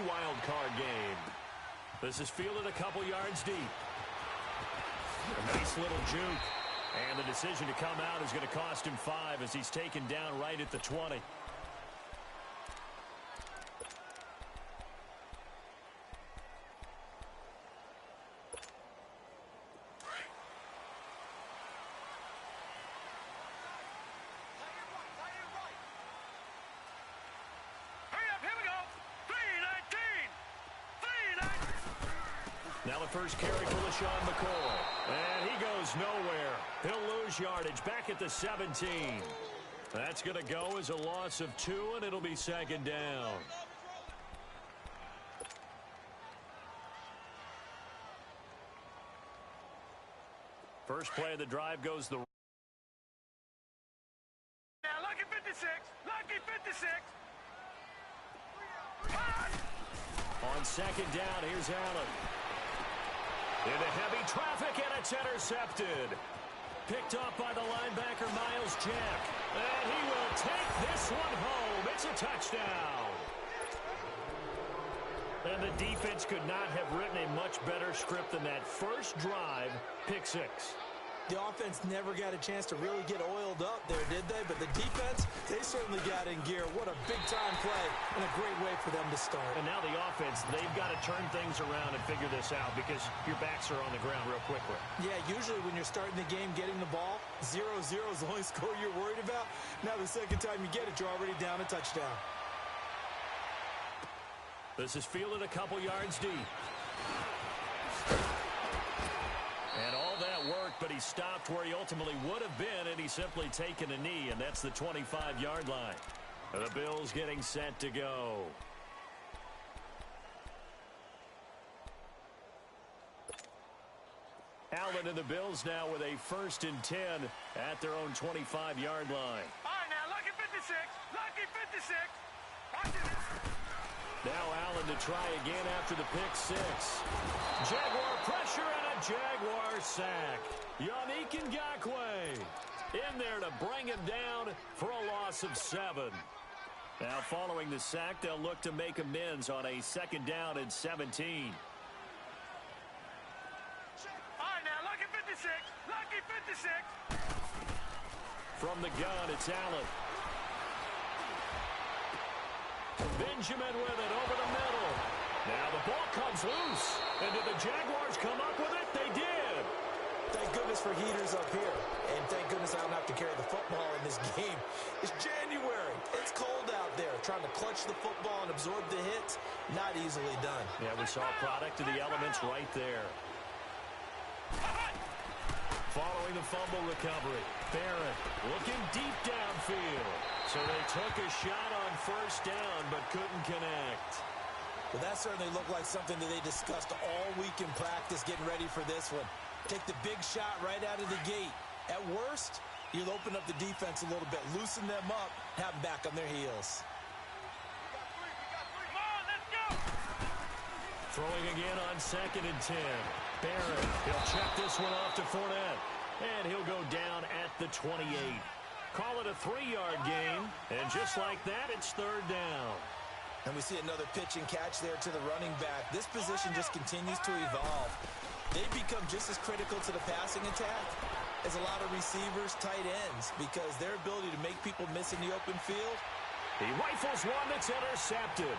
Wildcard game. This is fielded a couple yards deep. A nice little juke. And the decision to come out is going to cost him 5 as he's taken down right at the 20. Now the first carry for LaShawn McCoy. And he goes nowhere. He'll lose yardage back at the 17. That's going to go as a loss of 2, and it'll be second down. First play of the drive goes the... Now lucky 56. Lucky 56. On second down, here's Allen. Into heavy traffic, and it's intercepted. Picked up by the linebacker, Miles Jack. And he will take this one home. It's a touchdown. And the defense could not have written a much better script than that first drive, pick 6. The offense never got a chance to really get oiled up there, did they? But the defense, they certainly got in gear. What a big-time play and a great way for them to start. And now the offense, they've got to turn things around and figure this out because your backs are on the ground real quickly. Yeah, usually when you're starting the game getting the ball, 0-0 is the only score you're worried about. Now the second time you get it, you're already down a touchdown. This is fielded a couple yards deep. And all that worked, but he stopped where he ultimately would have been, and he's simply taken a knee, and that's the 25-yard line. The Bills getting set to go. Allen and the Bills now with a 1st and 10 at their own 25-yard line. All right, now, lucky 56. Lucky 56. Watch it. Now Allen to try again after the pick 6. Jaguar pressure and a Jaguar sack. Yannick Ngakoue in there to bring him down for a loss of 7. Now following the sack, they'll look to make amends on a 2nd down and 17. All right, now, lucky 56. Lucky 56. From the gun, it's Allen. Benjamin with it over the middle. Now the ball comes loose. And did the Jaguars come up with it? They did. Thank goodness for heaters up here. And thank goodness I don't have to carry the football in this game. It's January. It's cold out there. Trying to clutch the football and absorb the hits, not easily done. Yeah, we saw a product of the elements right there. Following the fumble recovery, Barrett looking deep downfield. So they took a shot on 1st down, but couldn't connect. Well, that certainly looked like something that they discussed all week in practice, getting ready for this one. Take the big shot right out of the gate. At worst, you'll open up the defense a little bit, loosen them up, have them back on their heels. Come on, let's go. Throwing again on 2nd and 10. Barrett, he'll check this one off to Fournette. And he'll go down at the 28. Call it a 3-yard gain. And just like that, it's 3rd down. And we see another pitch and catch there to the running back. This position just continues to evolve. They become just as critical to the passing attack as a lot of receivers, tight ends, because their ability to make people miss in the open field. He rifles one that's intercepted.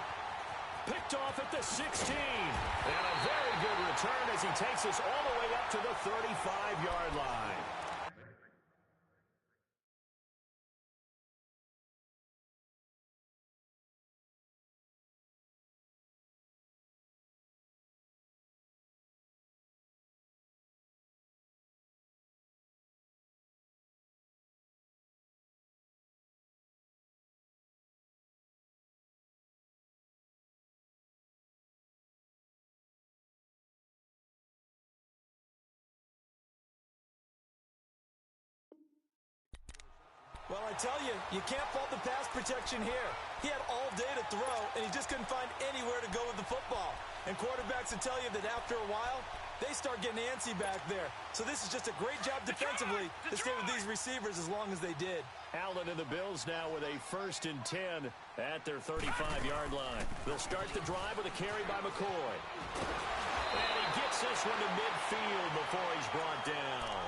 Picked off at the 16. And a very good return as he takes us all the way up to the 35-yard line. Well, I tell you, you can't fault the pass protection here. He had all day to throw, and he just couldn't find anywhere to go with the football. And quarterbacks will tell you that after a while, they start getting antsy back there. So this is just a great job defensively to stay with these receivers as long as they did. Allen and the Bills now with a 1st and 10 at their 35-yard line. They'll start the drive with a carry by McCoy. And he gets this one to midfield before he's brought down.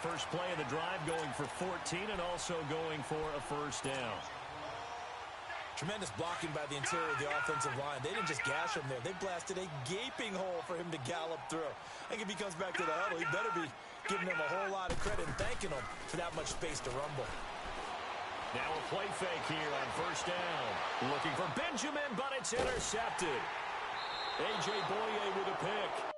First play of the drive going for 14 and also going for a 1st down. Tremendous blocking by the interior of the offensive line. They didn't just gash him there. They blasted a gaping hole for him to gallop through. I think if he comes back to the huddle, he better be giving them a whole lot of credit and thanking them for that much space to rumble. Now a play fake here on 1st down. Looking for Benjamin, but it's intercepted. A.J. Boye with a pick.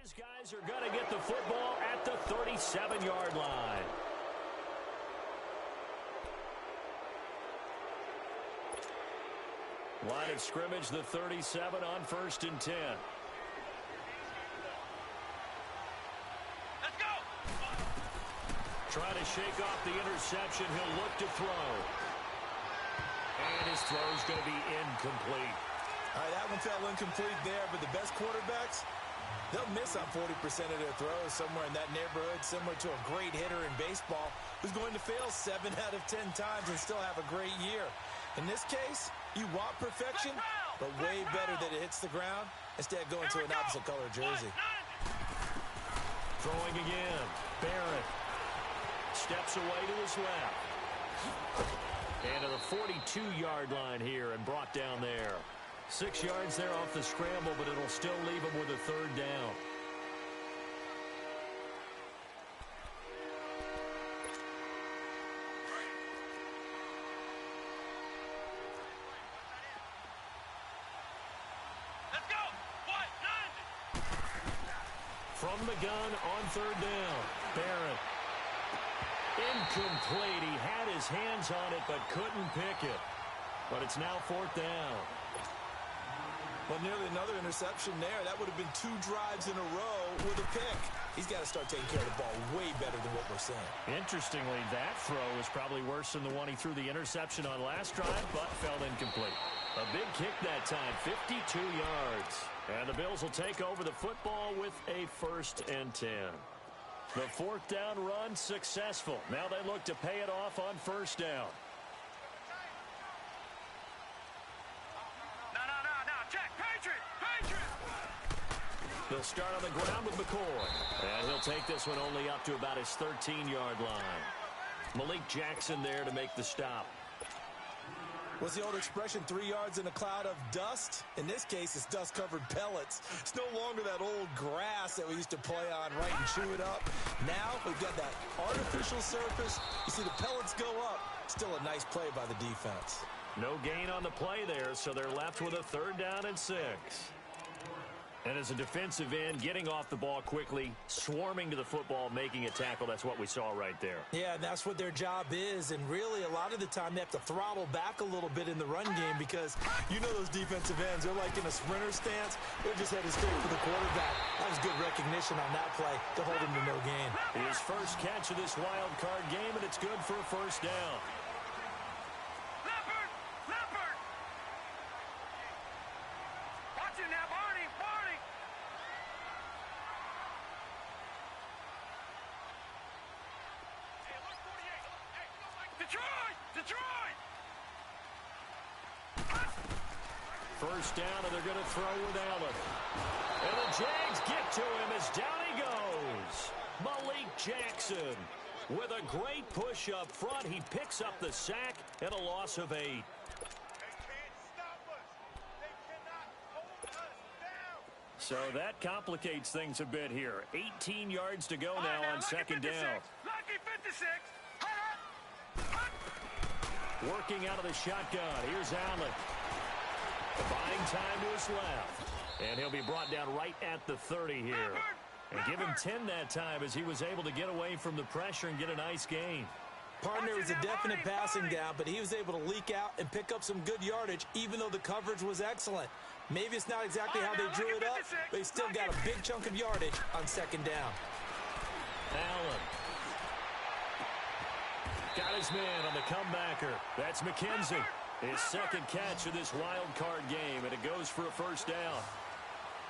His guys are going to get the football at the 37-yard line. Line of scrimmage, the 37 on 1st and 10. Let's go. Trying to shake off the interception. He'll look to throw. And his throw is going to be incomplete. All right, that one fell incomplete there, but the best quarterbacks, they'll miss on 40% of their throws, somewhere in that neighborhood, similar to a great hitter in baseball who's going to fail 7 out of 10 times and still have a great year. In this case, you want perfection, but way better that it hits the ground instead of going to an opposite color jersey. Throwing again. Barrett steps away to his left. And to the 42-yard line here and brought down there. 6 yards there off the scramble, but it'll still leave him with a 3rd down. Let's go. What? From the gun on 3rd down. Barrett. Incomplete. He had his hands on it, but couldn't pick it. But it's now 4th down. Well, nearly another interception there. That would have been 2 drives in a row with a pick. He's got to start taking care of the ball way better than what we're seeing. Interestingly, that throw was probably worse than the one he threw the interception on last drive, but fell incomplete. A big kick that time, 52 yards. And the Bills will take over the football with a 1st and 10. The 4th down run successful. Now they look to pay it off on 1st down. They'll start on the ground with McCoy. And he'll take this one only up to about his 13-yard line. Malik Jackson there to make the stop. What's the old expression, 3 yards in a cloud of dust? In this case, it's dust-covered pellets. It's no longer that old grass that we used to play on, right, and chew it up. Now we've got that artificial surface. You see the pellets go up. Still a nice play by the defense. No gain on the play there, so they're left with a 3rd down and 6. And as a defensive end, getting off the ball quickly, swarming to the football, making a tackle, that's what we saw right there. Yeah, and that's what their job is. And really, a lot of the time, they have to throttle back a little bit in the run game because you know those defensive ends, they're like in a sprinter stance. They're just headed straight for the quarterback. That was good recognition on that play to hold him to no gain. His first catch of this wild card game, and it's good for a 1st down. Detroit! 1st down, and they're going to throw with Allen. And the Jags get to him as down he goes. Malik Jackson with a great push up front. He picks up the sack and a loss of 8. They can't stop us. They cannot hold us down. So that complicates things a bit here. 18 yards to go now on 2nd down. Lucky 56. Working out of the shotgun. Here's Allen. Buying time to his left. And he'll be brought down right at the 30 here. And give him 10 that time as he was able to get away from the pressure and get a nice gain. Partner, it was a definite passing down, but he was able to leak out and pick up some good yardage, even though the coverage was excellent. Maybe it's not exactly how they drew it up, but he still got a big chunk of yardage on second down. Allen. Got his man on the comebacker. That's McKenzie. His second catch of this wild card game, and it goes for a first down.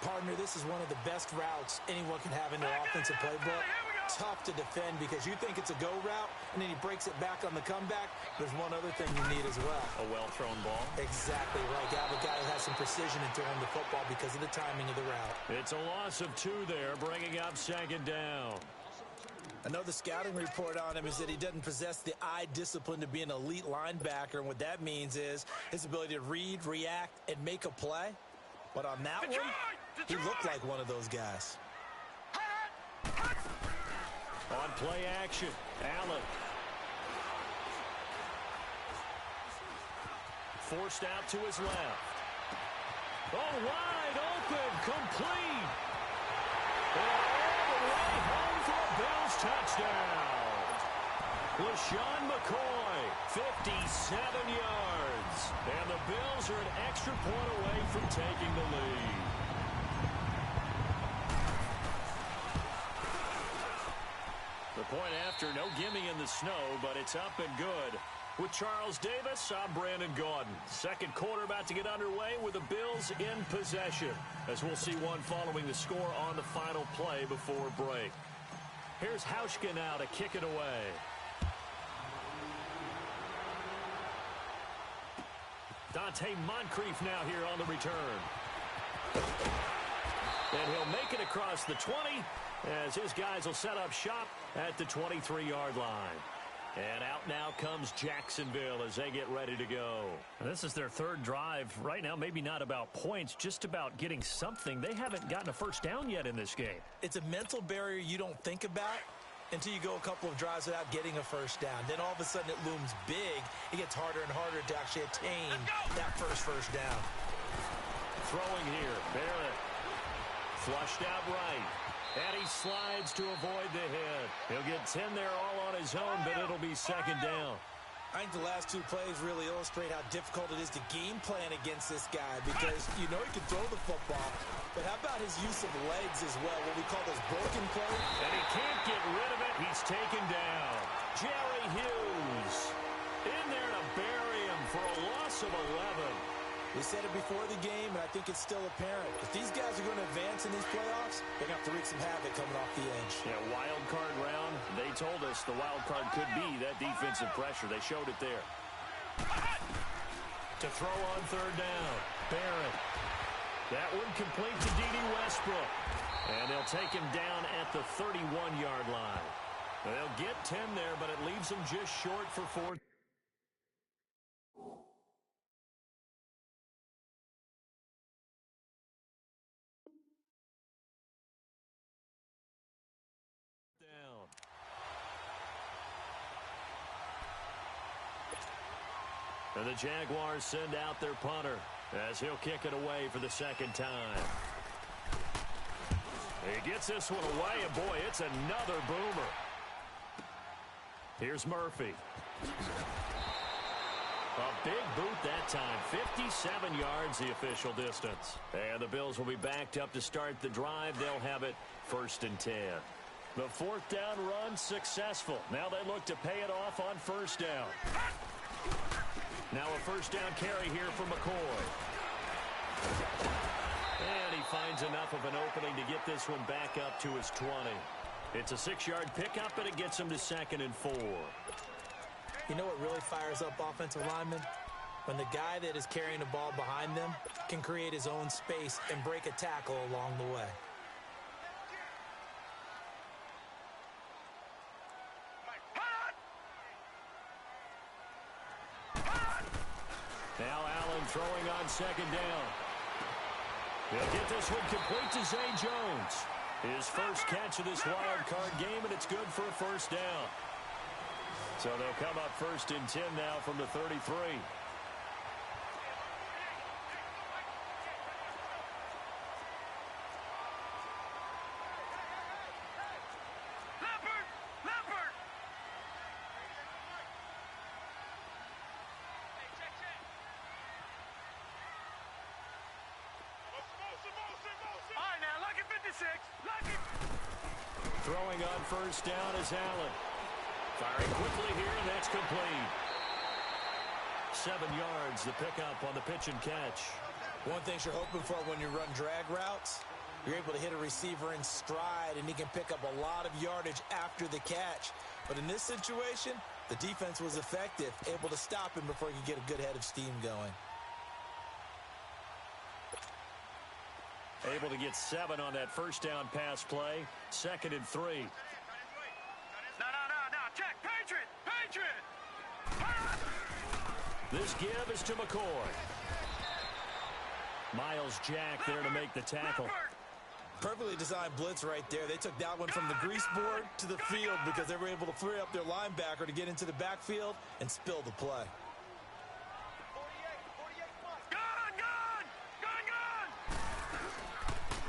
Partner, this is one of the best routes anyone can have in their offensive playbook. Tough to defend because you think it's a go route, and then he breaks it back on the comeback. There's one other thing you need as well. A well-thrown ball. Exactly right. You have a guy who has some precision in throwing the football because of the timing of the route. It's a loss of 2 there, bringing up second down. I know the scouting report on him is that he doesn't possess the eye discipline to be an elite linebacker, and what that means is his ability to read, react, and make a play. But on that one, he looked like one of those guys. On play action, Allen. Forced out to his left. Oh, wide open, complete. All the way home for a Bills touchdown. LaShawn McCoy, 57 yards. And the Bills are an extra point away from taking the lead. The point after, no gimme in the snow, but it's up and good. With Charles Davis, I'm Brandon Gaudin. Second quarter about to get underway with the Bills in possession, as we'll see one following the score on the final play before break. Here's Hauschka now to kick it away. Dante Moncrief now here on the return. And he'll make it across the 20 as his guys will set up shop at the 23-yard line. And out now comes Jacksonville as they get ready to go. And this is their third drive. Right now, maybe not about points, just about getting something. They haven't gotten a first down yet in this game. It's a mental barrier you don't think about until you go a couple of drives without getting a first down. Then all of a sudden it looms big. It gets harder and harder to actually attain that first down. Throwing here, Barrett. Flushed out right. And he slides to avoid the hit. He'll get 10 there all on his own, but it'll be second down. I think the last 2 plays really illustrate how difficult it is to game plan against this guy because you know he can throw the football, but how about his use of legs as well, what we call those broken plays? And he can't get rid of it. He's taken down. Jerry Hughes in there to bury him for a loss of 11. We said it before the game, and I think it's still apparent. If these guys are going to advance in these playoffs, they're going to have to wreak some havoc coming off the edge. Yeah, wild card round. They told us the wild card could be that defensive pressure. They showed it there. To throw on third down, Barrett. That one complete to D.D. Westbrook. And they'll take him down at the 31-yard line. They'll get 10 there, but it leaves them just short for 4. And the Jaguars send out their punter as he'll kick it away for the second time. He gets this one away, and boy, it's another boomer. Here's Murphy. A big boot that time, 57 yards the official distance. And the Bills will be backed up to start the drive. They'll have it 1st and 10. The 4th down run successful. Now they look to pay it off on 1st down. Now a 1st down carry here for McCoy. And he finds enough of an opening to get this one back up to his 20. It's a 6-yard pickup, and it gets him to 2nd and 4. You know what really fires up offensive linemen? When the guy that is carrying the ball behind them can create his own space and break a tackle along the way. Now Allen throwing on 2nd down. He'll get this one complete to Zay Jones. His first catch of this wild card game, and it's good for a 1st down. So they'll come up 1st and 10 now from the 33. Throwing on first down is Allen. Firing quickly here, and that's complete. 7 yards, the pickup on the pitch and catch. One thing you're hoping for when you run drag routes, you're able to hit a receiver in stride, and he can pick up a lot of yardage after the catch. But in this situation, the defense was effective, able to stop him before he could get a good head of steam going. Able to get 7 on that first down pass play. 2nd and 3. No, check, Patriot! This give is to McCoy. Miles Jack there to make the tackle. Perfectly designed blitz right there. They took that one from the grease board to the field because they were able to free up their linebacker to get into the backfield and spill the play.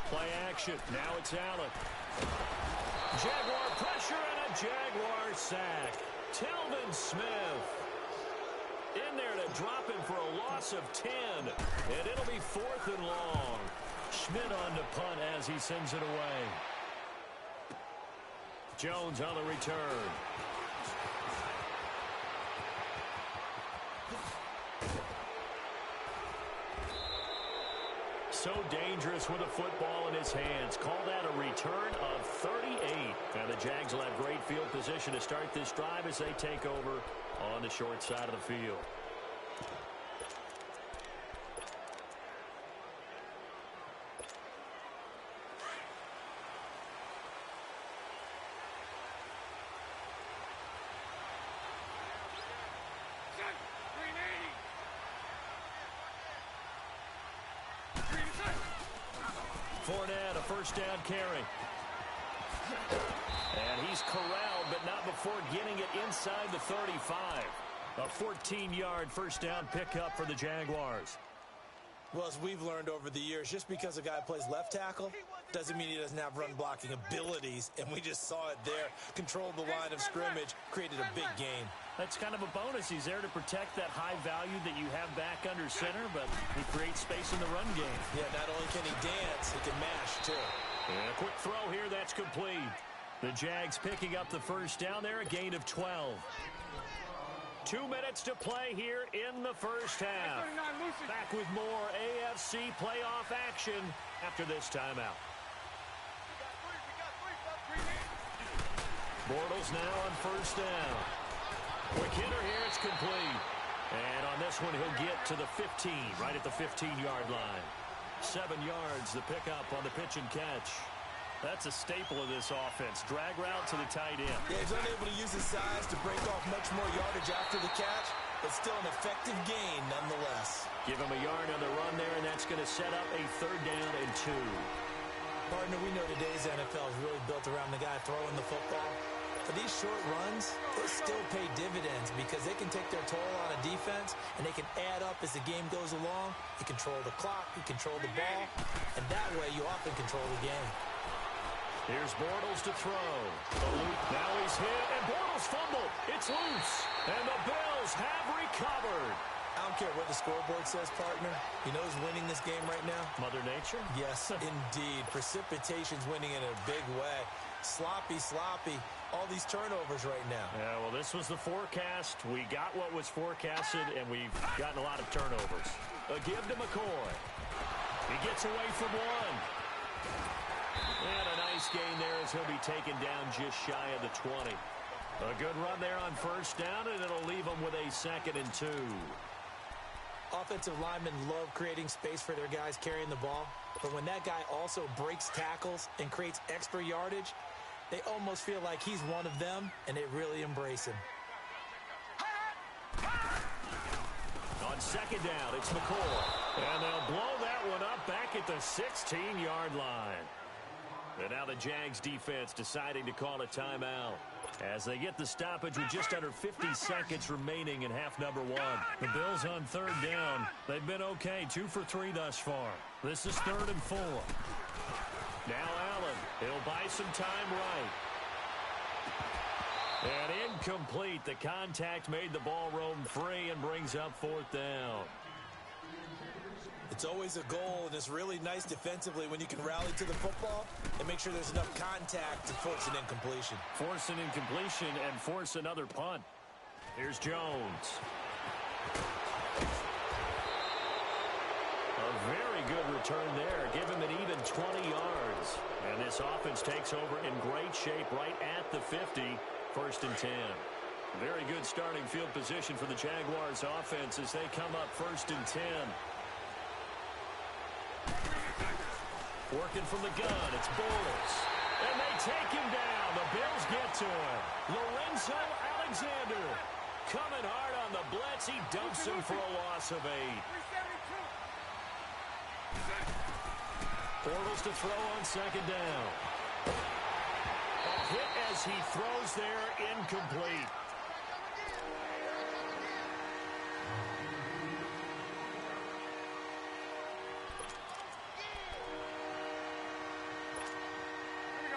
Play action. Now it's Allen. Jaguar pressure and a Jaguar sack. Telvin Smith in there to drop him for a loss of 10. And it'll be 4th and long. Schmidt on to punt as he sends it away. Jones on the return. So dangerous with a football in his hands. Call that a return of 38. And the Jags will have great field position to start this drive as they take over on the short side of the field. Fournette, a first down carry. And he's corralled, but not before getting it inside the 35. A 14-yard first down pickup for the Jaguars. Well, as we've learned over the years, just because a guy plays left tackle doesn't mean he doesn't have run-blocking abilities, and we just saw it there. Controlled the line of scrimmage, created a big gain. That's kind of a bonus. He's there to protect that high value that you have back under center, but he creates space in the run game. Yeah, not only can he dance, he can mash, too. And a quick throw here, that's complete. The Jags picking up the first down there, a gain of 12. 2 minutes to play here in the first half. Back with more AFC playoff action after this timeout. Bortles now on first down. Quick hitter here, it's complete. And on this one, he'll get to the 15, right at the 15-yard line. 7 yards, the pickup on the pitch and catch. That's a staple of this offense. Drag route to the tight end. Yeah, he's unable to use his size to break off much more yardage after the catch, but still an effective gain nonetheless. Give him a yard on the run there, and that's going to set up a 3rd down and 2. Partner, we know today's NFL is really built around the guy throwing the football. But these short runs, they still pay dividends because they can take their toll on a defense, and they can add up as the game goes along. You control the clock, you control the ball, and that way you often control the game. Here's Bortles to throw. Now he's hit, and Bortles fumbled. It's loose, and the Bills have recovered. I don't care what the scoreboard says, partner. You know who's winning this game right now? Mother Nature? Yes, indeed. Precipitation's winning in a big way. Sloppy. All these turnovers right now. Yeah, well, this was the forecast. We got what was forecasted, and we've gotten a lot of turnovers. A give to McCoy. He gets away from one. And a nice gain there as he'll be taken down just shy of the 20. A good run there on first down, and it'll leave them with a 2nd and 2. Offensive linemen love creating space for their guys carrying the ball, but when that guy also breaks tackles and creates extra yardage, they almost feel like he's one of them, and they really embrace him. On 2nd down, it's McCoy. And they'll blow that one up back at the 16-yard line. And now the Jags defense deciding to call a timeout as they get the stoppage with just under 50 seconds remaining in half number 1. The Bills on 3rd down. They've been okay, 2 for 3 thus far. This is 3rd and 4. Now Allen. He'll buy some time right. And incomplete. The contact made the ball roam free and brings up 4th down. It's always a goal, and it's really nice defensively when you can rally to the football and make sure there's enough contact to force an incompletion. Force an incompletion and force another punt. Here's Jones. A very good return there. Give him an even 20 yards. And this offense takes over in great shape right at the 50. 1st and 10. Very good starting field position for the Jaguars offense as they come up 1st and 10. Working from the gun, it's Bortles. And they take him down. The Bills get to him. Lorenzo Alexander coming hard on the blitz. He dumps him for a loss of 8. Bortles to throw on 2nd down. A hit as he throws there, incomplete.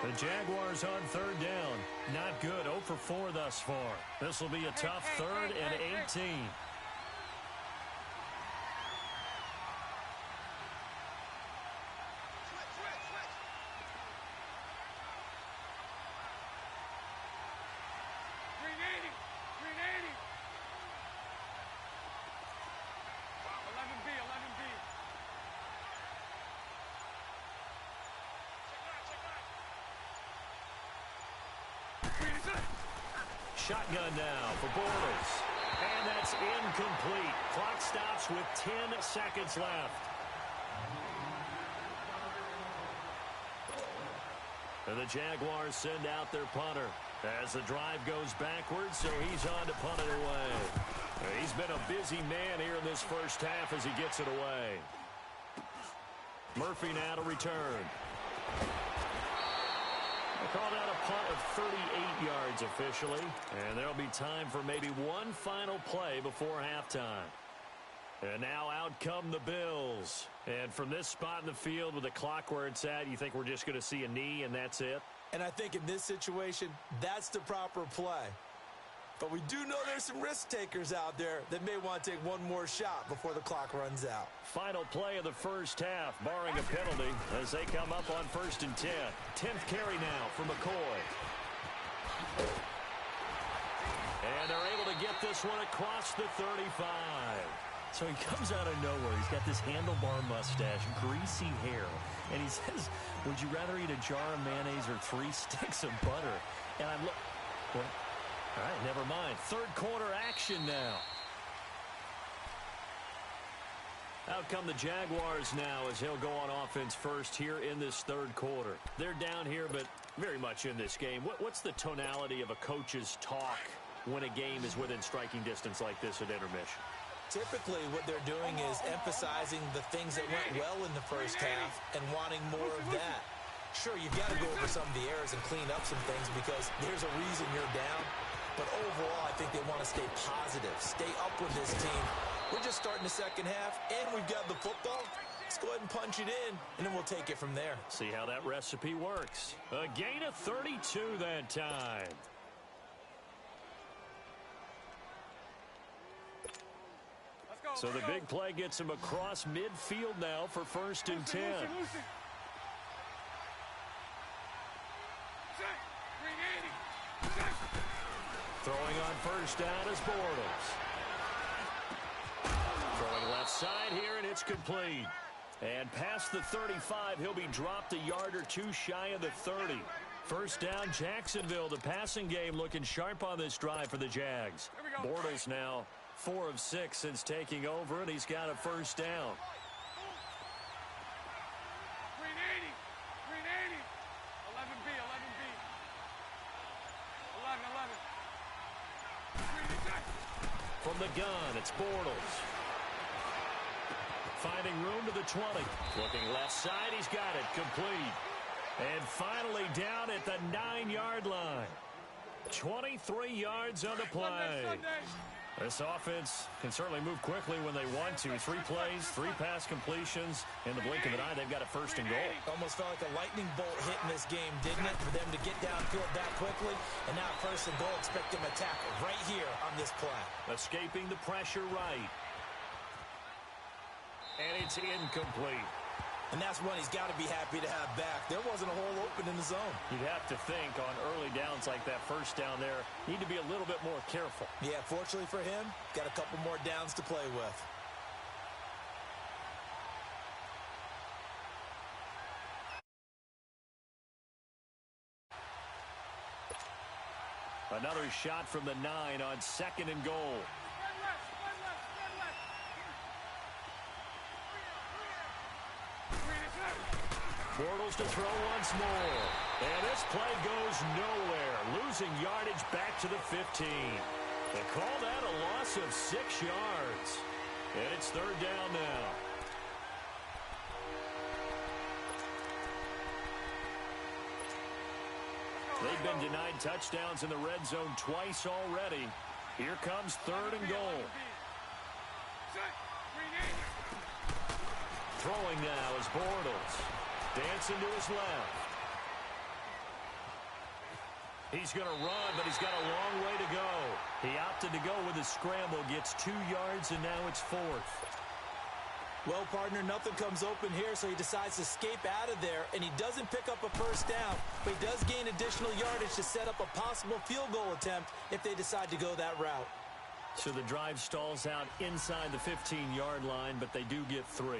The Jaguars on 3rd down. Not good. 0 for 4 thus far. This will be a tough 3rd and 18. Shotgun now for Bortles. And that's incomplete. Clock stops with 10 seconds left. And the Jaguars send out their punter as the drive goes backwards, so he's on to punt it away. He's been a busy man here in this first half as he gets it away. Murphy now to return. They called out a punt of 38 yards officially, and there'll be time for maybe one final play before halftime. And now out come the Bills. And from this spot in the field with the clock where it's at, you think we're just going to see a knee and that's it? And I think in this situation, that's the proper play. But we do know there's some risk takers out there that may want to take one more shot before the clock runs out. Final play of the first half, barring a penalty, as they come up on 1st and 10. 10th carry now for McCoy. And they're able to get this one across the 35. So he comes out of nowhere. He's got this handlebar mustache, greasy hair. And he says, would you rather eat a jar of mayonnaise or 3 sticks of butter? And I'm well, all right, never mind. 3rd quarter action now. Out come the Jaguars now as he'll go on offense first here in this 3rd quarter. They're down here, but very much in this game. What's the tonality of a coach's talk when a game is within striking distance like this at intermission? Typically, what they're doing is emphasizing the things that went well in the first half and wanting more of that. Sure, you've got to go over some of the errors and clean up some things because there's a reason you're down. But overall, I think they want to stay positive, stay up with this team. We're just starting the second half, and we've got the football. Let's go ahead and punch it in, and then we'll take it from there. See how that recipe works. A gain of 32 that time. So the big play gets him across midfield now for 1st and 10. Throwing on 1st down is Bortles. Throwing left side here, and it's complete. And past the 35, he'll be dropped a yard or 2 shy of the 30. 1st down, Jacksonville. The passing game looking sharp on this drive for the Jags. Bortles now 4 of 6 since taking over, and he's got a 1st down. From the gun, it's Bortles. Finding room to the 20. Looking left side, he's got it. Complete. And finally down at the 9-yard line. 23 yards on the play. This offense can certainly move quickly when they want to. 3 plays, 3 pass completions. In the blink of an eye, they've got a 1st and goal. Almost felt like a lightning bolt hit in this game, didn't it? For them to get downfield that quickly. And now 1st and goal, expect them to tackle right here on this play. Escaping the pressure right. And it's incomplete. And that's one he's got to be happy to have back. There wasn't a hole open in the zone. You'd have to think on early downs like that, first down there, need to be a little bit more careful. Yeah, fortunately for him, got a couple more downs to play with. Another shot from the 9 on 2nd and goal. Bortles to throw once more. And this play goes nowhere. Losing yardage back to the 15. They call that a loss of 6 yards. And it's 3rd down now. They've been denied touchdowns in the red zone twice already. Here comes 3rd and goal. Throwing now is Bortles. Dancing to his left. He's going to run, but he's got a long way to go. He opted to go with a scramble, gets 2 yards, and now it's 4th. Well, partner, nothing comes open here, so he decides to escape out of there, and he doesn't pick up a first down, but he does gain additional yardage to set up a possible field goal attempt if they decide to go that route. So the drive stalls out inside the 15-yard line, but they do get 3.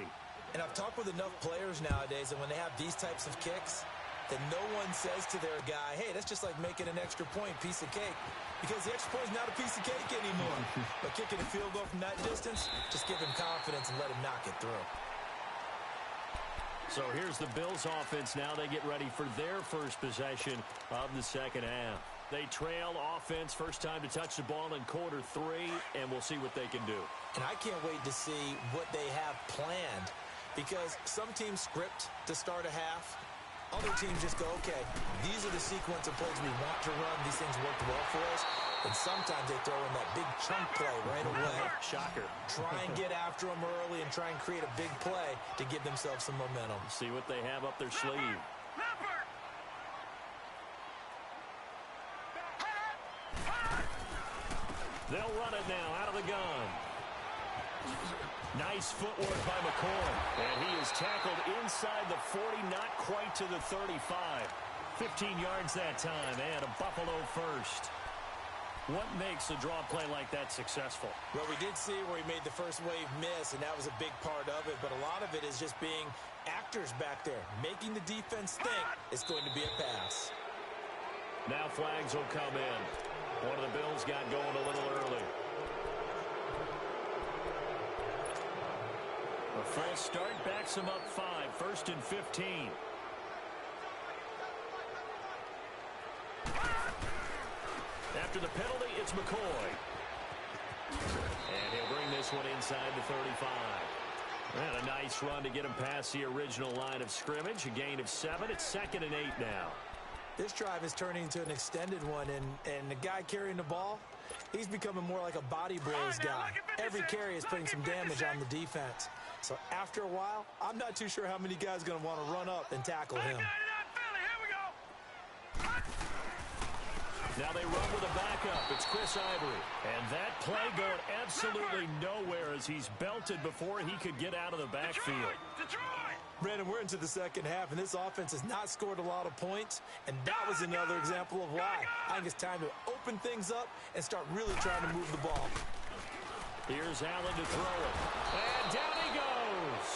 And I've talked with enough players nowadays that when they have these types of kicks, that no one says to their guy, hey, that's just like making an extra point, piece of cake. Because the extra point is not a piece of cake anymore. But kicking a field goal from that distance, just give him confidence and let him knock it through. So here's the Bills offense now. They get ready for their first possession of the second half. They trail offense, first time to touch the ball in quarter 3, and we'll see what they can do. And I can't wait to see what they have planned. Because some teams script to start a half. Other teams just go, okay, these are the sequence of plays we want to run. These things worked well for us. And sometimes they throw in that big chunk play right away. Shocker. Try and get after them early and try and create a big play to give themselves some momentum. See what they have up their sleeve. They'll run it now out of the gun. Nice footwork by McCoy. And he is tackled inside the 40, not quite to the 35. 15 yards that time, and a Buffalo first. What makes a draw play like that successful? Well, we did see where he made the first wave miss, and that was a big part of it. But a lot of it is just being actors back there, making the defense think it's going to be a pass. Now flags will come in. One of the Bills got going a little early. A full start backs him up 5, 1st and 15. After the penalty, it's McCoy. And he'll bring this one inside the 35. And a nice run to get him past the original line of scrimmage. A gain of 7. It's 2nd and 8 now. This drive is turning into an extended one, and the guy carrying the ball, he's becoming more like a body blows guy. Every carry is putting some damage on the defense. So after a while, I'm not too sure how many guys are going to want to run up and tackle him. Now they run with a backup. It's Chris Ivory. And that play going absolutely nowhere as he's belted before he could get out of the backfield. Brandon, we're into the second half, and this offense has not scored a lot of points, and that was another example of why. I think it's time to open things up and start really trying to move the ball. Here's Allen to throw it. And down he goes.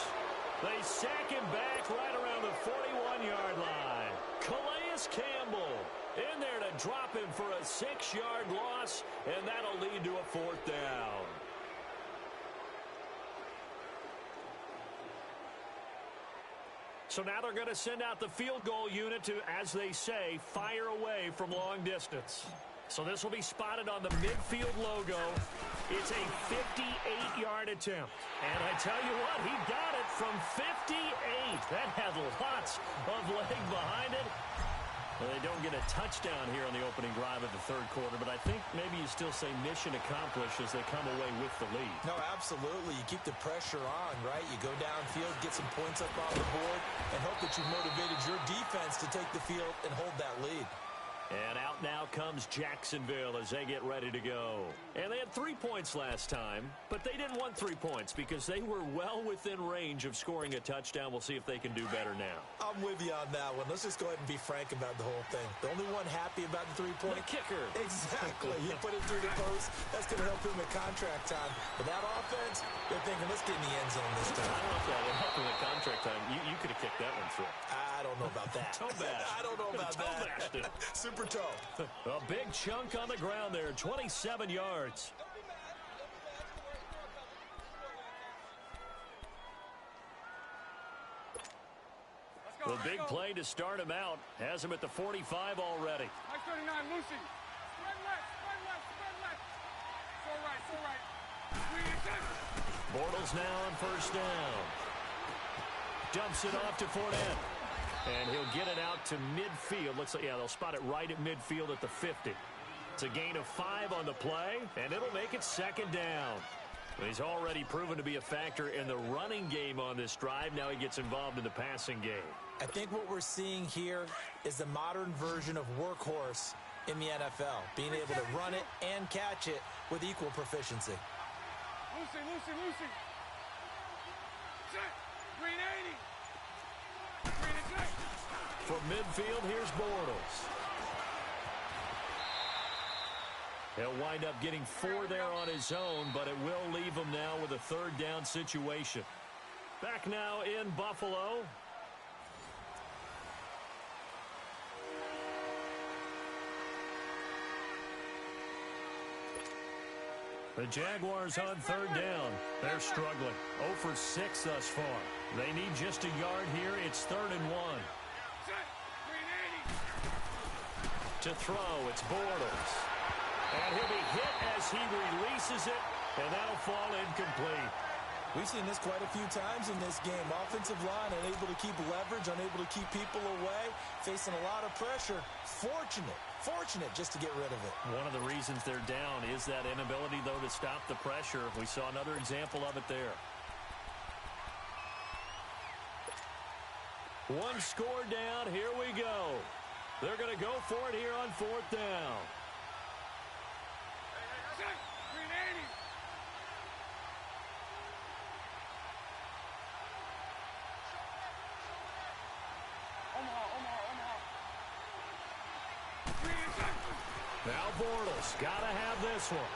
They sack him back right around the 41-yard line. Calais Campbell in there to drop him for a 6-yard loss, and that'll lead to a 4th down. So now they're going to send out the field goal unit to, as they say, fire away from long distance. So this will be spotted on the midfield logo. It's a 58-yard attempt. And I tell you what, he got it from 58. That had lots of leg behind it. Well, they don't get a touchdown here on the opening drive of the 3rd quarter, but I think maybe you still say mission accomplished as they come away with the lead. No, absolutely. You keep the pressure on, right? You go downfield, get some points up on the board, and hope that you've motivated your defense to take the field and hold that lead. And out now comes Jacksonville as they get ready to go. And they had 3 points last time, but they didn't want 3 points because they were well within range of scoring a touchdown. We'll see if they can do better now. I'm with you on that one. Let's just go ahead and be frank about the whole thing. The only one happy about the three-point kicker. Exactly. You put it through the post. That's going to help him at contract time. But that offense, they're thinking, let's get in the end zone this time. I don't know if that would help him at contract time. You could have kicked that one through. I don't know about that. Toe bash. I don't know about toe that. bashed it. Super toe. A big chunk on the ground there, 27 yards. The big play to start him out has him at the 45 already. 39, Lucy. Spread left, spread left, spread left. So right. Bortles now on first down. Dumps it off to Fournette. And he'll get it out to midfield. Looks like, yeah, they'll spot it right at midfield at the 50. It's a gain of 5 on the play, and it'll make it second down. He's already proven to be a factor in the running game on this drive. Now he gets involved in the passing game. I think what we're seeing here is the modern version of workhorse in the NFL, being able to run it and catch it with equal proficiency. Lucy. Set. Green 80. Green and set. From midfield, here's Bortles. He'll wind up getting 4 there on his own, but it will leave him now with a third down situation. Back now in Buffalo. The Jaguars on third down. They're struggling. 0 for 6 thus far. They need just a yard here. It's 3rd and 1. To throw, it's Bortles. And he'll be hit as he releases it, and that'll fall incomplete. We've seen this quite a few times in this game. Offensive line unable to keep leverage, unable to keep people away, facing a lot of pressure. Fortunate just to get rid of it. One of the reasons they're down is that inability, though, to stop the pressure. We saw another example of it there. One score down. Here we go. They're going to go for it here on 4th down. Green 80. Omaha. Now Bortles, gotta have this one.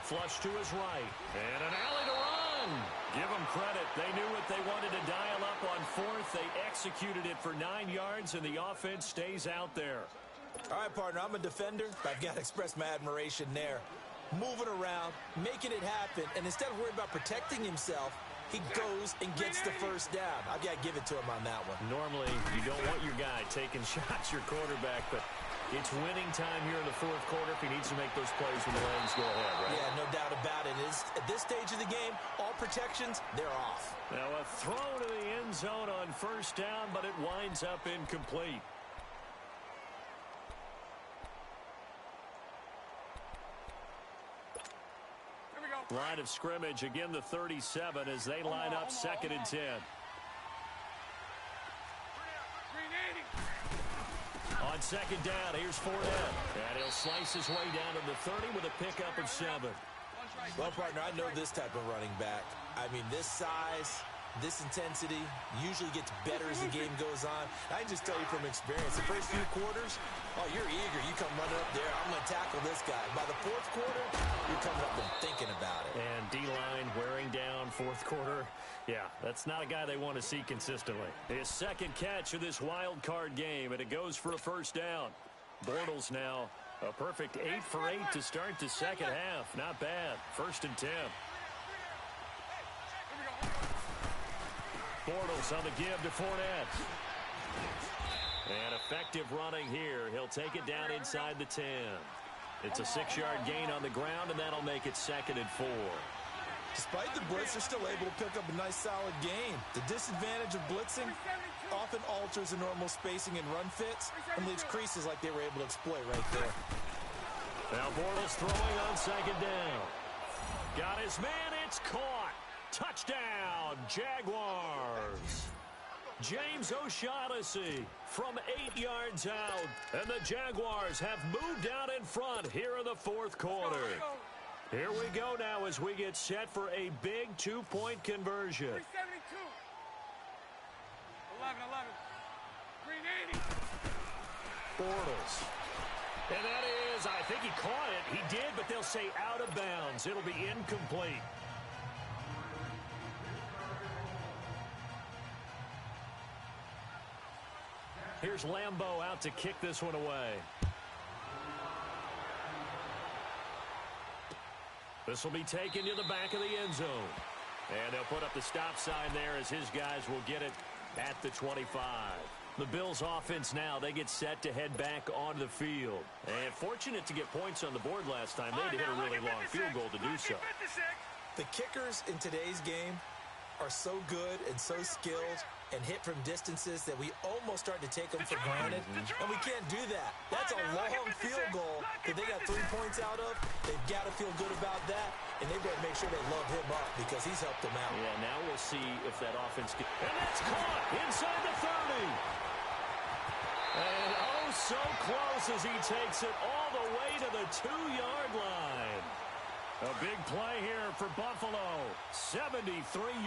Flush to his right, and an alley to run. Give them credit. They knew what they wanted to dial up on 4th. They executed it for 9 yards, and the offense stays out there. All right, partner, I'm a defender, but I've got to express my admiration there. Moving around, making it happen, and instead of worrying about protecting himself, he goes and gets the first down. I've got to give it to him on that one. Normally, you don't want your guy taking shots, your quarterback, but it's winning time here in the 4th quarter if he needs to make those plays when the Lions go ahead, right? Yeah, no doubt about it. At this stage of the game, all protections, they're off. Now a throw to the end zone on first down, but it winds up incomplete. Line of scrimmage, again the 37 as they line up 2nd and 10. On 2nd down, here's Fournette. And he'll slice his way down to the 30 with a pickup of 7. Well, partner, I know this type of running back. I mean, this size, this intensity usually gets better as the game goes on. I can just tell you from experience, the first few quarters, oh, you're eager. You come running up there, I'm going to tackle this guy. By the 4th quarter, you're coming up and thinking about it. And D-line wearing down 4th quarter. Yeah, that's not a guy they want to see consistently. His 2nd catch of this wild card game, and it goes for a first down. Bortles now a perfect 8 for 8 to start the 2nd half. Not bad. 1st and 10. Bortles on the give to Fournette. And effective running here. He'll take it down inside the 10. It's a 6-yard gain on the ground, and that'll make it 2nd and 4. Despite the blitz, they're still able to pick up a nice, solid gain. The disadvantage of blitzing often alters the normal spacing and run fits and leaves creases like they were able to exploit right there. Now Bortles throwing on 2nd down. Got his man. It's caught. Touchdown, Jaguars. James O'Shaughnessy from 8 yards out. And the Jaguars have moved out in front here in the fourth quarter. Here we go now as we get set for a big 2-point conversion. 372. 11. 380. Bortles. And that is, I think he caught it. He did, but they'll say out of bounds. It'll be incomplete. Here's Lambeau out to kick this one away. This will be taken to the back of the end zone. And they'll put up the stop sign there as his guys will get it at the 25. The Bills offense now, they get set to head back onto the field. And fortunate to get points on the board last time. They had to hit a really long field goal to do so. The kickers in today's game are so good and so skilled and hit from distances that we almost start to take them for granted. And we can't do that. That's a long field goal that they got 3 points out of. They've got to feel good about that, and they better make sure they love him up because he's helped them out. Yeah, now we'll see if that offense can... And that's caught inside the 30. And oh, so close as he takes it all the way to the 2-yard line. A big play here for Buffalo. 73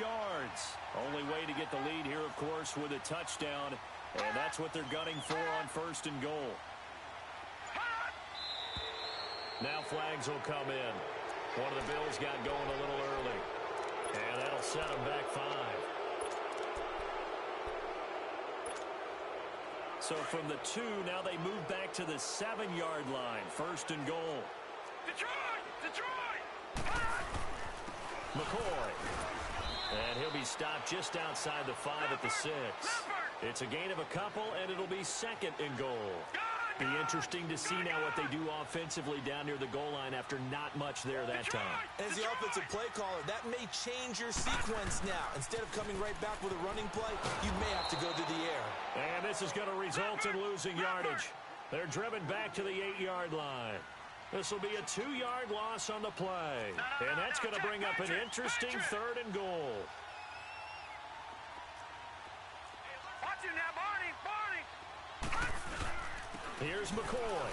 yards. Only way to get the lead here, of course, with a touchdown. And that's what they're gunning for on 1st and goal. Now flags will come in. One of the Bills got going a little early. And that'll set them back 5. So from the 2, now they move back to the 7-yard line. 1st and goal. Detroit! McCoy. And he'll be stopped just outside the 5 at the 6. It's a gain of a couple, and it'll be 2nd and goal. Be interesting to see now what they do offensively down near the goal line after not much there that time. As the offensive play caller, that may change your sequence now. Instead of coming right back with a running play, you may have to go to the air. And this is going to result in losing yardage. They're driven back to the 8-yard line. This will be a 2-yard loss on the play. And that's going to bring up an interesting 3rd and goal. Watch it now, Barney! Here's McCoy.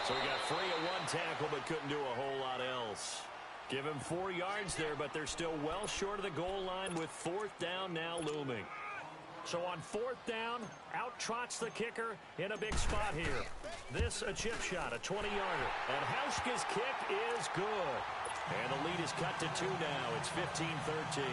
So he got free at 1 tackle but couldn't do a whole lot else. Give him 4 yards there, but they're still well short of the goal line with 4th down now looming. So on 4th down, out trots the kicker in a big spot here. This a chip shot, a 20-yarder. And Hauschka's kick is good. And the lead is cut to 2 now. It's 15-13.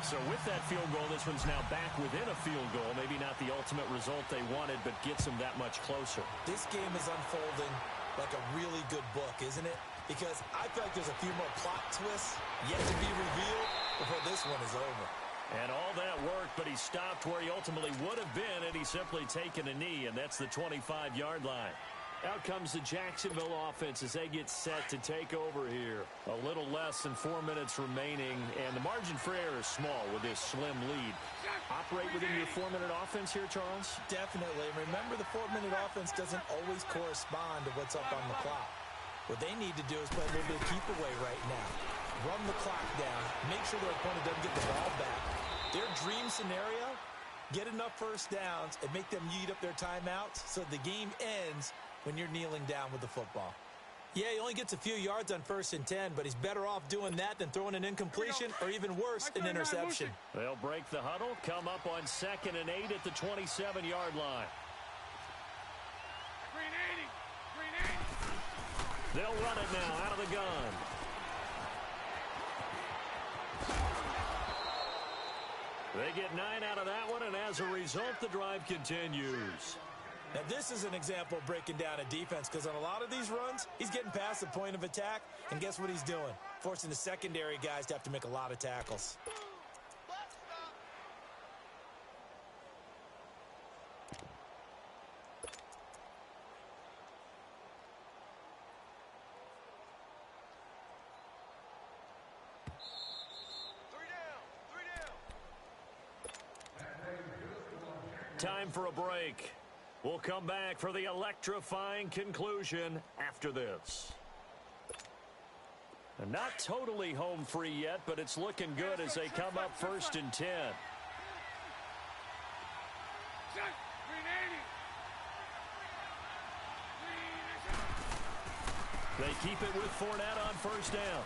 So with that field goal, this one's now back within a field goal. Maybe not the ultimate result they wanted, but gets them that much closer. This game is unfolding like a really good book, isn't it? Because I feel like there's a few more plot twists yet to be revealed before this one is over. And all that worked, but he stopped where he ultimately would have been, and he's simply taken a knee, and that's the 25-yard line. Out comes the Jacksonville offense as they get set to take over here. A little less than 4 minutes remaining, and the margin for error is small with this slim lead. Operate within your 4-minute offense here, Charles? Definitely. Remember, the 4-minute offense doesn't always correspond to what's up on the clock. What they need to do is play a little bit of keep away right now. Run the clock down. Make sure their opponent doesn't get the ball back. Their dream scenario, get enough first downs and make them eat up their timeouts so the game ends when you're kneeling down with the football. Yeah, he only gets a few yards on 1st and 10, but he's better off doing that than throwing an incompletion or even worse, an interception. They'll break the huddle, come up on 2nd and 8 at the 27-yard line. 380. They'll run it now out of the gun. They get 9 out of that one, and as a result, the drive continues. Now, this is an example of breaking down a defense because on a lot of these runs, he's getting past the point of attack, and guess what he's doing? Forcing the secondary guys to have to make a lot of tackles. Time for a break. We'll come back for the electrifying conclusion after this. And not totally home free yet, but it's looking good as they come up 1st and 10. They keep it with Fournette on first down.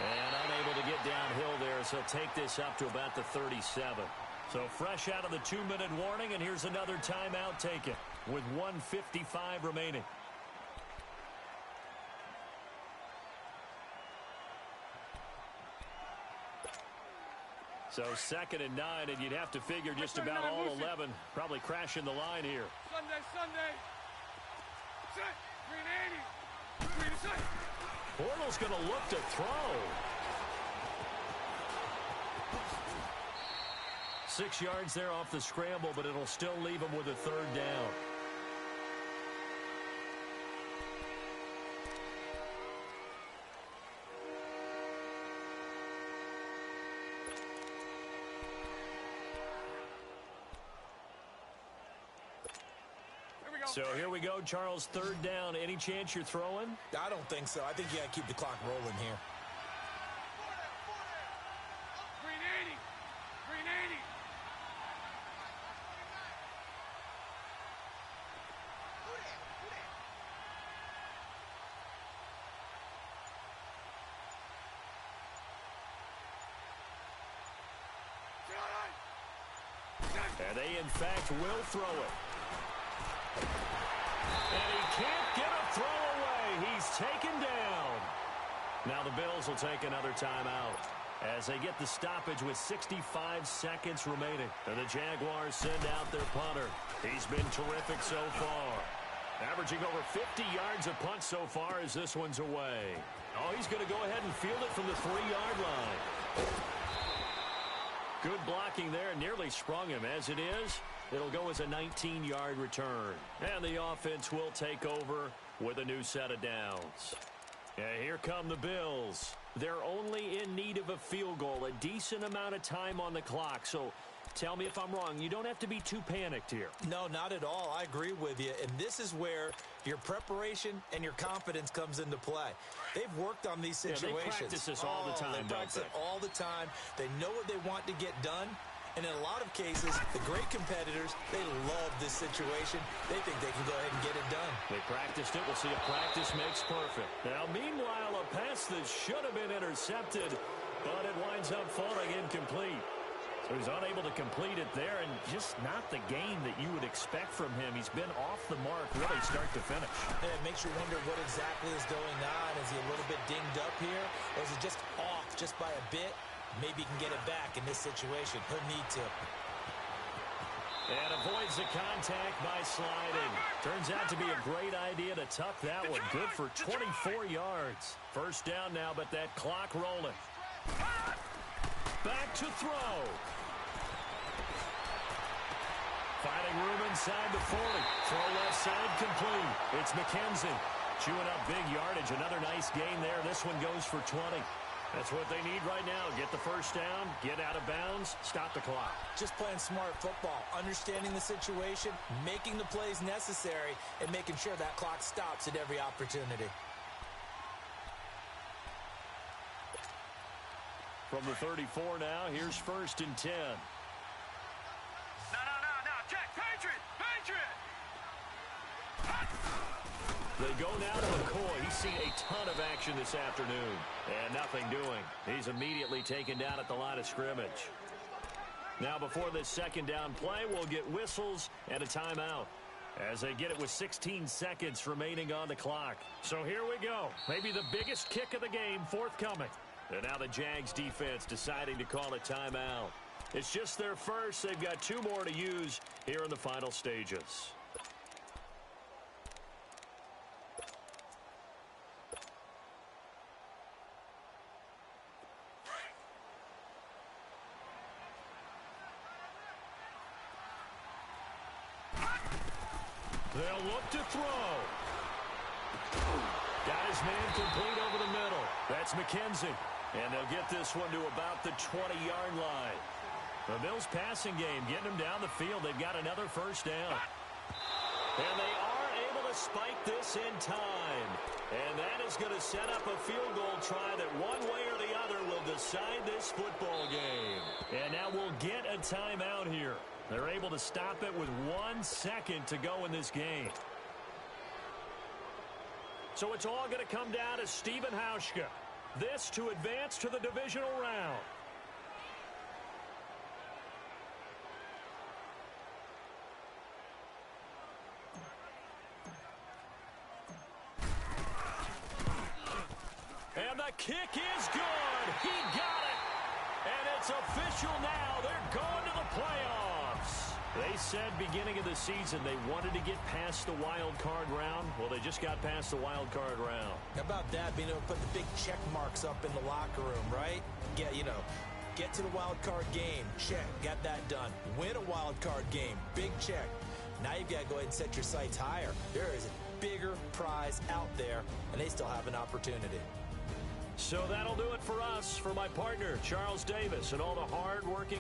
And unable to get downhill there, so take this up to about the 37. So fresh out of the 2-minute warning, and here's another timeout taken with 1:55 remaining. So 2nd and 9, and you'd have to figure just about all 11 probably crashing the line here. Sunday. Set. 380. Portal's going to look to throw. 6 yards there off the scramble, but it'll still leave him with a 3rd down. So here we go, Charles, 3rd down. Any chance you're throwing? I don't think so. I think you got to keep the clock rolling here. 380. And they, in fact, will throw it. And he can't get a throw away. He's taken down. Now the Bills will take another timeout as they get the stoppage with 65 seconds remaining. And the Jaguars send out their punter. He's been terrific so far. Averaging over 50 yards a punt so far as this one's away. Oh, he's going to go ahead and field it from the 3-yard line. Good blocking there, nearly sprung him. As it is, it'll go as a 19-yard return. And the offense will take over with a new set of downs. And here come the Bills. They're only in need of a field goal, a decent amount of time on the clock. So tell me if I'm wrong. You don't have to be too panicked here. No, not at all. I agree with you. And this is where your preparation and your confidence comes into play. They've worked on these situations. They practice this all the time, They practice it all the time. They know what they want to get done. And in a lot of cases, the great competitors, they love this situation. They think they can go ahead and get it done. They practiced it. We'll see if practice makes perfect. Now, meanwhile, a pass that should have been intercepted, but it winds up falling incomplete. So he's unable to complete it there, and just not the game that you would expect from him. He's been off the mark really start to finish. And it makes you wonder what exactly is going on. Is he a little bit dinged up here, or is it just off just by a bit? Maybe he can get it back in this situation. He'll need to. And avoids the contact by sliding. Turns out to be a great idea to tuck that one. Good for 24 yards. First down now, but that clock rolling. Back to throw. Finding room inside the 40. Throw left side complete. It's McKenzie. Chewing up big yardage. Another nice gain there. This one goes for 20. That's what they need right now. Get the first down, get out of bounds, stop the clock. Just playing smart football, understanding the situation, making the plays necessary, and making sure that clock stops at every opportunity. From the 34 now, here's 1st and 10. No. Jack, Patriot. They go now to McCoy. He's seen a ton of action this afternoon. And nothing doing. He's immediately taken down at the line of scrimmage. Now before this 2nd down play, we'll get whistles and a timeout as they get it with 16 seconds remaining on the clock. So here we go. Maybe the biggest kick of the game forthcoming. And now the Jags defense deciding to call a timeout. It's just their first. They've got 2 more to use here in the final stages. They'll look to throw. Got his man complete over the middle. That's McKenzie. And they'll get this one to about the 20-yard line. The Bills passing game getting them down the field. They've got another first down. And they are able to spike this in time. And that is going to set up a field goal try that one way or the other will decide this football game. And now we'll get a timeout here. They're able to stop it with 1 second to go in this game. So it's all going to come down to Stephen Hauschka. This to advance to the divisional round. And the kick is good. He got it. And it's official now. They're going to the playoffs. They said beginning of the season they wanted to get past the wild card round. Well, they just got past the wild card round. How about that, being able to put the big check marks up in the locker room, right? Get to the wild card game. Check. Got that done. Win a wild card game. Big check. Now you've got to go ahead and set your sights higher. There is a bigger prize out there, and they still have an opportunity. So that'll do it for us. For my partner, Charles Davis, and all the hard-working